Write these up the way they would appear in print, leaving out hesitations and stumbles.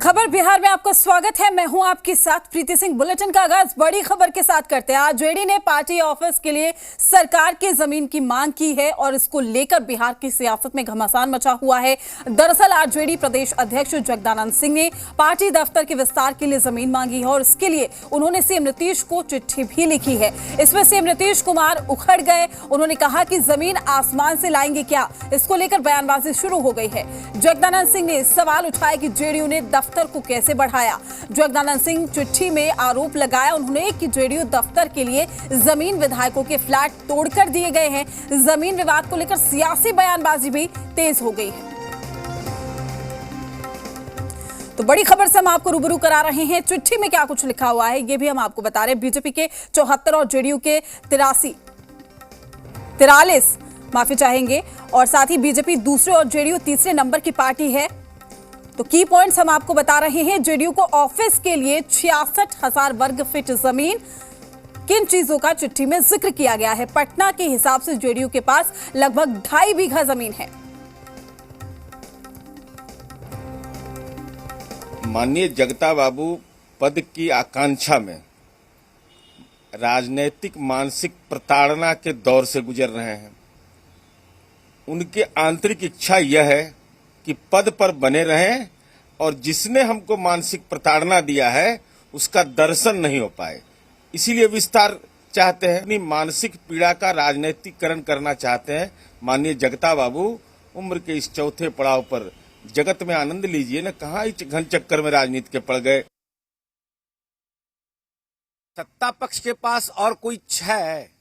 खबर बिहार में आपका स्वागत है। मैं हूं आपके साथ प्रीति सिंह। बुलेटिन का आगाज बड़ी खबर के साथ करते हैं। आरजेडी ने पार्टी ऑफिस के लिए सरकार की जमीन की मांग की है और इसको लेकर बिहार की सियासत में घमासान मचा हुआ है। दरअसल आरजेडी प्रदेश अध्यक्ष जगदानंद सिंह ने पार्टी दफ्तर के विस्तार के लिए जमीन मांगी है और इसके लिए उन्होंने सीएम नीतीश को चिट्ठी भी लिखी है। इसमें सीएम नीतीश कुमार उखड़ गए। उन्होंने कहा कि जमीन आसमान से लाएंगे क्या, इसको लेकर बयानबाजी शुरू हो गई है। जगदानंद सिंह ने सवाल उठाया कि जेडीयू ने दफ्तर को कैसे बढ़ाया। जगदानंद सिंह चिट्ठी में आरोप लगाया उन्होंने कि जेडीयू दफ्तर के लिए जमीन विधायकों के फ्लैट तोड़कर दिए गए हैं। जमीन विवाद को लेकर सियासी बयानबाजी भी तेज हो गई है। तो बड़ी खबर से हम आपको रूबरू करा रहे हैं। चिट्ठी में क्या कुछ लिखा हुआ है ये भी हम आपको बता रहे हैं। बीजेपी के 74 और जेडीयू के 43 माफी चाहेंगे और साथ ही बीजेपी दूसरे और जेडीयू तीसरे नंबर की पार्टी है। तो की पॉइंट्स हम आपको बता रहे हैं। जेडीयू को ऑफिस के लिए 66,000 वर्ग फीट जमीन, किन चीजों का चिट्ठी में जिक्र किया गया है। पटना के हिसाब से जेडीयू के पास लगभग 2.5 बीघा जमीन है। माननीय जगता बाबू पद की आकांक्षा में राजनीतिक मानसिक प्रताड़ना के दौर से गुजर रहे हैं। उनकी आंतरिक इच्छा यह है कि पद पर बने रहें और जिसने हमको मानसिक प्रताड़ना दिया है उसका दर्शन नहीं हो पाए, इसीलिए विस्तार चाहते हैं। अपनी मानसिक पीड़ा का राजनीतिकरण करना चाहते हैं। माननीय जगता बाबू उम्र के इस चौथे पड़ाव पर जगत में आनंद लीजिए न, कहाँ इस घन चक्कर में राजनीति के पड़ गए। सत्ता पक्ष के पास और कोई इच्छा है?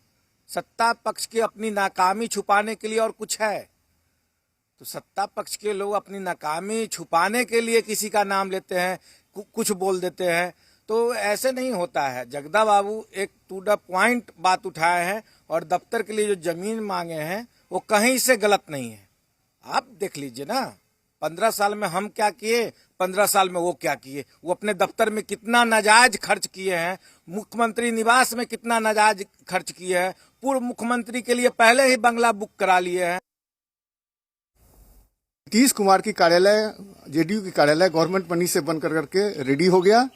सत्ता पक्ष की अपनी नाकामी छुपाने के लिए और कुछ है? तो सत्ता पक्ष के लोग अपनी नाकामी छुपाने के लिए किसी का नाम लेते हैं, कुछ बोल देते हैं, तो ऐसे नहीं होता है। जगदा बाबू एक टू द पॉइंट बात उठाए हैं और दफ्तर के लिए जो जमीन मांगे हैं वो कहीं से गलत नहीं है। आप देख लीजिए ना, 15 साल में हम क्या किए, 15 साल में वो क्या किए। वो अपने दफ्तर में कितना नाजायज खर्च किए हैं, मुख्यमंत्री निवास में कितना नाजायज खर्च किए हैं, पूर्व मुख्यमंत्री के लिए पहले ही बंगला बुक करा लिए हैं। नीतीश कुमार की कार्यालय, जेडीयू की कार्यालय गवर्नमेंट मनी से बन करके रेडी हो गया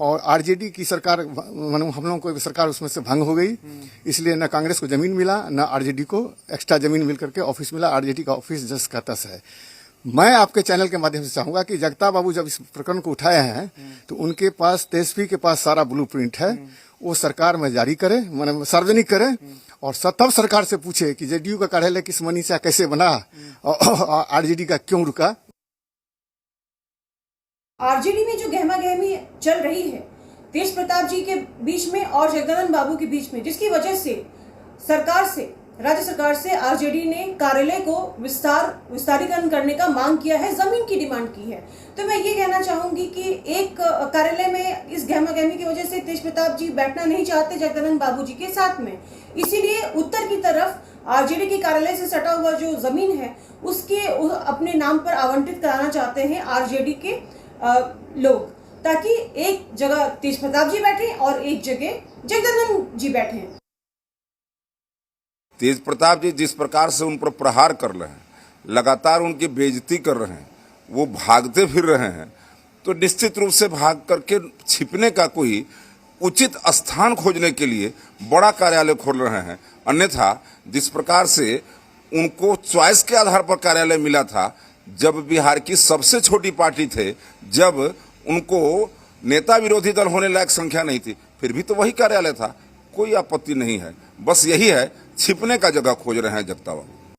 और आरजेडी की सरकार, हम लोगों को सरकार उसमें से भंग हो गई। इसलिए न कांग्रेस को जमीन मिला न आरजेडी को एक्स्ट्रा जमीन मिल करके ऑफिस मिला। आरजेडी का ऑफिस जस का तस है। मैं आपके चैनल के माध्यम से चाहूंगा कि जगता बाबू जब इस प्रकरण को उठाए हैं तो उनके पास, तेजस्वी के पास सारा ब्लूप्रिंट है। वो सरकार में जारी करे, माने सार्वजनिक करे और तब सरकार से पूछे कि जेडीयू का कार्यालय किस मनी से कैसे बना और आरजेडी का क्यों रुका। आरजेडी में जो गहमा गहमी चल रही है तेज प्रताप जी के बीच में और जगदानंद बाबू के बीच में, जिसकी वजह से राज्य सरकार से आरजेडी ने कार्यालय को विस्तारीकरण करने का मांग किया है, जमीन की डिमांड की है। तो मैं ये कहना चाहूंगी कि एक कार्यालय में इस गहमा गहमी की वजह से तेज प्रताप जी बैठना नहीं चाहते जगदानंद बाबू जी के साथ में, इसीलिए उत्तर की तरफ आरजेडी के कार्यालय से सटा हुआ जो जमीन है उसके अपने नाम पर आवंटित कराना चाहते हैं आरजेडी के लोग, ताकि एक जगह तेज प्रताप जी बैठे और एक जगह जगदानंद जी बैठे। तेज प्रताप जी जिस प्रकार से उन पर प्रहार कर रहे हैं, लगातार उनकी बेइज्जती कर रहे हैं, वो भागते फिर रहे हैं, तो निश्चित रूप से भाग करके छिपने का कोई उचित स्थान खोजने के लिए बड़ा कार्यालय खोल रहे हैं। अन्यथा जिस प्रकार से उनको चॉइस के आधार पर कार्यालय मिला था, जब बिहार की सबसे छोटी पार्टी थे, जब उनको नेता विरोधी दल होने लायक संख्या नहीं थी, फिर भी तो वही कार्यालय था। कोई आपत्ति नहीं है, बस यही है छिपने का जगह खोज रहे हैं जगता बाबू।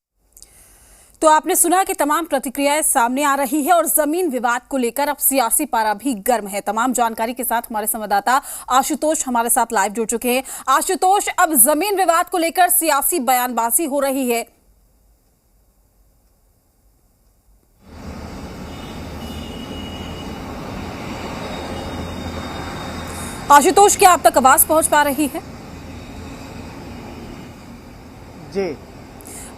तो आपने सुना कि तमाम प्रतिक्रियाएं सामने आ रही है और जमीन विवाद को लेकर अब सियासी पारा भी गर्म है। तमाम जानकारी के साथ हमारे संवाददाता आशुतोष हमारे साथ लाइव जुड़ चुके हैं। आशुतोष, अब जमीन विवाद को लेकर सियासी बयानबाजी हो रही है। आशुतोष, क्या आप तक आवाज पहुंच पा रही है? जी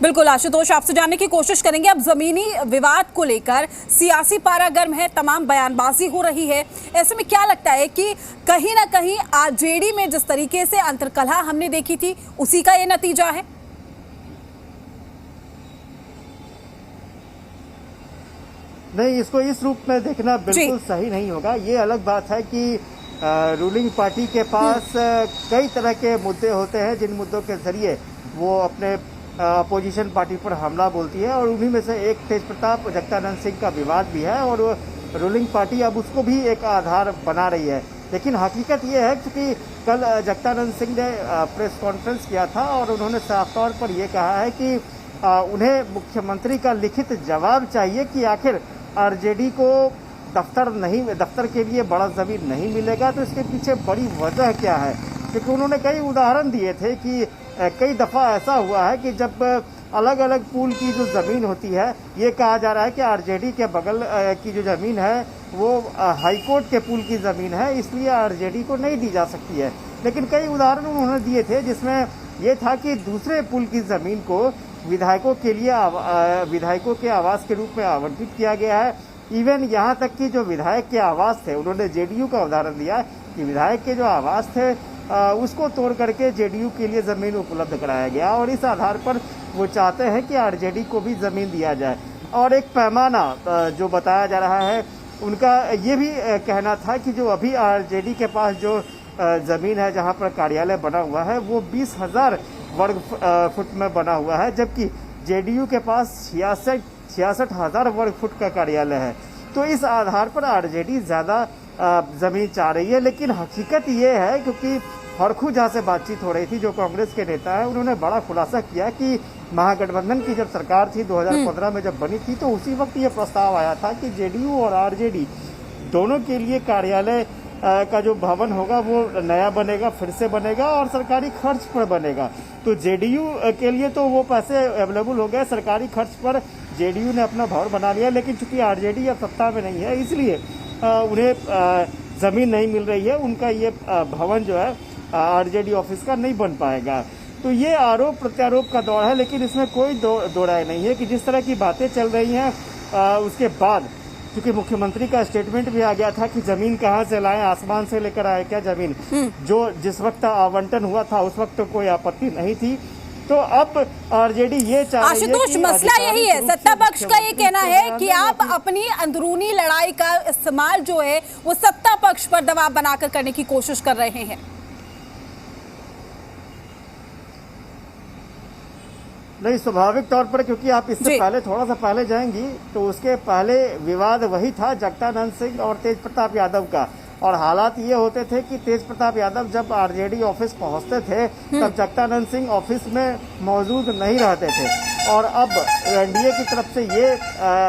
बिल्कुल आशुतोष, आपसे जानने की कोशिश करेंगे। अब जमीनी विवाद को लेकर सियासी पारा गर्म है, तमाम बयानबाजी हो रही है। ऐसे में क्या लगता है कि कहीं ना कहीं आरजेडी में जिस तरीके से अंतर्कलह हमने देखी थी उसी का ये नतीजा है? नहीं, इसको इस रूप में देखना बिल्कुल सही नहीं होगा। ये अलग बात है कि रूलिंग पार्टी के पास कई तरह के मुद्दे होते हैं जिन मुद्दों के जरिए वो अपने अपोजिशन पार्टी पर हमला बोलती है, और उन्हीं में से एक तेज प्रताप जगदानंद सिंह का विवाद भी है, और रूलिंग पार्टी अब उसको भी एक आधार बना रही है। लेकिन हकीकत ये है कि कल जगदानंद सिंह ने प्रेस कॉन्फ्रेंस किया था और उन्होंने साफ तौर पर यह कहा है कि उन्हें मुख्यमंत्री का लिखित जवाब चाहिए कि आखिर आरजेडी को दफ्तर के लिए बड़ा जमीन नहीं मिलेगा, तो इसके पीछे बड़ी वजह क्या है। क्योंकि उन्होंने कई उदाहरण दिए थे कि कई दफा ऐसा हुआ है कि जब अलग अलग पूल की जो जमीन होती है, ये कहा जा रहा है कि आरजेडी के बगल की जो जमीन है वो हाईकोर्ट के पूल की जमीन है, इसलिए आरजेडी को नहीं दी जा सकती है। लेकिन कई उदाहरण उन्होंने दिए थे जिसमें ये था कि दूसरे पुल की जमीन को विधायकों के आवास के रूप में आवंटित किया गया है। इवन यहाँ तक कि जो विधायक के आवास थे, उन्होंने जेडीयू का उदाहरण दिया कि विधायक के जो आवास थे उसको तोड़ करके जेडीयू के लिए जमीन उपलब्ध कराया गया, और इस आधार पर वो चाहते हैं कि आरजेडी को भी जमीन दिया जाए। और एक पैमाना जो बताया जा रहा है, उनका ये भी कहना था कि जो अभी आरजेडी के पास जो जमीन है जहां पर कार्यालय बना हुआ है वो 20,000 वर्ग फुट में बना हुआ है, जबकि जेडीयू के पास 66,000 वर्ग फुट का कार्यालय है। तो इस आधार पर आरजेडी ज्यादा जमीन चाह रही है। लेकिन हकीकत ये है, क्योंकि हरखू जहाँ से बातचीत हो रही थी, जो कांग्रेस के नेता है उन्होंने बड़ा खुलासा किया कि महागठबंधन की जब सरकार थी 2015 में जब बनी थी, तो उसी वक्त ये प्रस्ताव आया था कि जेडीयू और आरजेडी दोनों के लिए कार्यालय का जो भवन होगा वो नया बनेगा, फिर से बनेगा और सरकारी खर्च पर बनेगा। तो जेडीयू के लिए तो वो पैसे अवेलेबल हो गए, सरकारी खर्च पर जेडीयू ने अपना भवन बना लिया। लेकिन चूंकि आरजेडी अब सत्ता में नहीं है, इसलिए उन्हें जमीन नहीं मिल रही है, उनका ये भवन जो है आरजेडी ऑफिस का नहीं बन पाएगा। तो ये आरोप प्रत्यारोप का दौर है, लेकिन इसमें कोई दो राय नहीं है कि जिस तरह की बातें चल रही हैं उसके बाद, क्योंकि मुख्यमंत्री का स्टेटमेंट भी आ गया था कि जमीन कहाँ से लाएं, आसमान से लेकर आए क्या जमीन, जो जिस वक्त आवंटन हुआ था उस वक्त तो कोई आपत्ति नहीं थी। तो अब आरजेडी ये चाह रही है आशुतोष, मसला यही है, सत्ता पक्ष का ये कहना है कि आप अपनी अंदरूनी लड़ाई का इस्तेमाल जो है वो सत्ता पक्ष पर दबाव बनाकर करने की कोशिश कर रहे हैं। नहीं, स्वाभाविक तौर पर, क्योंकि आप इससे पहले थोड़ा सा पहले जाएंगी तो उसके पहले विवाद वही था जगदानंद सिंह और तेज प्रताप यादव का। और हालात ये होते थे कि तेज प्रताप यादव जब आरजेडी ऑफिस पहुंचते थे तब जगदानंद सिंह ऑफिस में मौजूद नहीं रहते थे। और अब एनडीए की तरफ से ये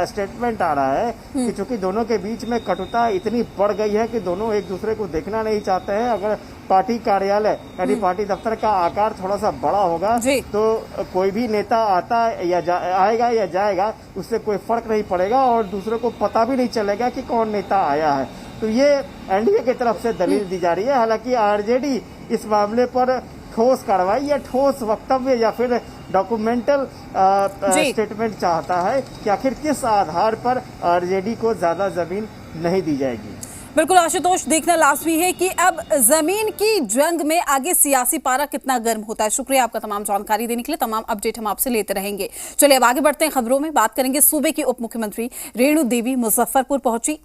स्टेटमेंट आ रहा है कि चूंकि दोनों के बीच में कटुता इतनी बढ़ गई है कि दोनों एक दूसरे को देखना नहीं चाहते हैं। अगर पार्टी कार्यालय यानी पार्टी दफ्तर का आकार थोड़ा सा बड़ा होगा तो कोई भी नेता आएगा या जाएगा उससे कोई फर्क नहीं पड़ेगा और दूसरे को पता भी नहीं चलेगा कि कौन नेता आया है। तो ये एनडीए की तरफ से दलील दी जा रही है। हालांकि आरजेडी इस मामले पर ठोस कार्रवाई या ठोस वक्तव्य या फिर डॉक्यूमेंटल स्टेटमेंट चाहता है कि आखिर किस आधार पर आरजेडी को ज्यादा जमीन नहीं दी जाएगी। बिल्कुल आशुतोष, देखना लाजमी है कि अब जमीन की जंग में आगे सियासी पारा कितना गर्म होता है। शुक्रिया आपका तमाम जानकारी देने के लिए, तमाम अपडेट हम आपसे लेते रहेंगे। चलिए अब आगे बढ़ते हैं खबरों में, बात करेंगे सूबे की उप मुख्यमंत्री रेणु देवी मुजफ्फरपुर पहुंची।